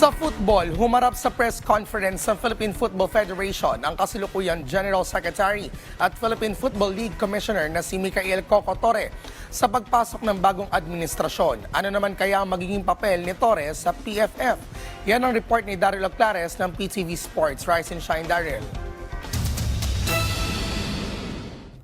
Sa football, humarap sa press conference ng Philippine Football Federation ang kasalukuyang General Secretary at Philippine Football League Commissioner na si Micael Coco Torre sa pagpasok ng bagong administrasyon. Ano naman kaya ang magiging papel ni Torre sa PFF? Yan ang report ni Daryl Oclares ng PTV Sports. Rise and shine, Daryl.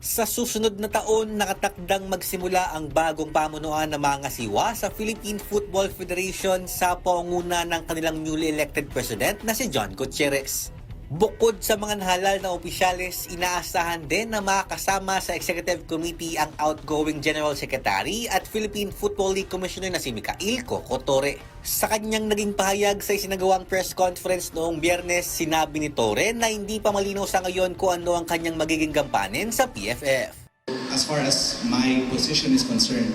Sa susunod na taon, nakatakdang magsimula ang bagong pamunuan ng mga ngasiwa sa Philippine Football Federation sa pangunguna ng kanilang newly elected president na si John Gutierrez. Bukod sa mga nahalal na opisyales, inaasahan din na makakasama sa Executive Committee ang outgoing General Secretary at Philippine Football League Commissioner na si Micael Coco Torre. Sa kanyang naging pahayag sa isinagawang press conference noong Biyernes, sinabi ni Torre na hindi pa malinaw sa ngayon kung ano ang kanyang magiging gampanin sa PFF. As far as my position is concerned,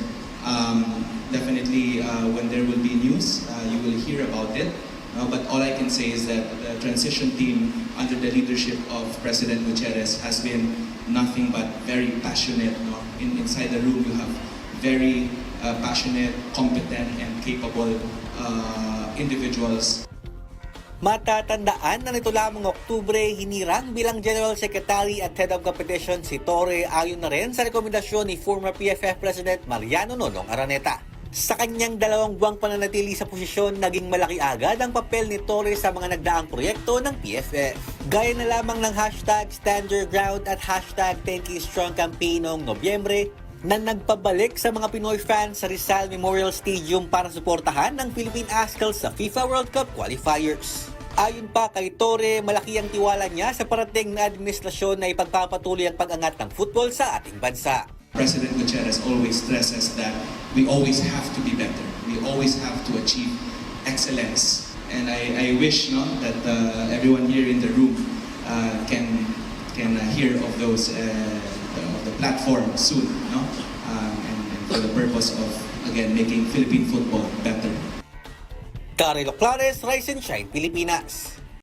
definitely when there will be news, you will hear about it. But all I can say is that the transition team under the leadership of President Gutierrez has been nothing but very passionate. Inside the room, you have very passionate, competent, and capable individuals. Matatandaan na nito lamang Oktubre, hinirang bilang General Secretary at Head of Competition si Torre ayon na rin sa rekomendasyon ni former PFF President Mariano Nonong Araneta. Sa kanyang 2 buwang pananatili sa posisyon, naging malaki agad ang papel ni Torre sa mga nagdaang proyekto ng PFF. Gaya na lamang ng #StandYourGround at #TakeItStrong campaign noong Nobyembre na nagpabalik sa mga Pinoy fans sa Rizal Memorial Stadium para suportahan ng Philippine Ascals sa FIFA World Cup qualifiers. Ayon pa kay Torre, malaki ang tiwala niya sa parating na administrasyon na ipagpapatuloy ang pag-angat ng football sa ating bansa. President Gutierrez always stresses that we always have to be better. We always have to achieve excellence. And I wish that everyone here in the room can hear of those the platform soon, and for the purpose of again making Philippine football better. Daryl Oclares, Rise and Shine, Pilipinas.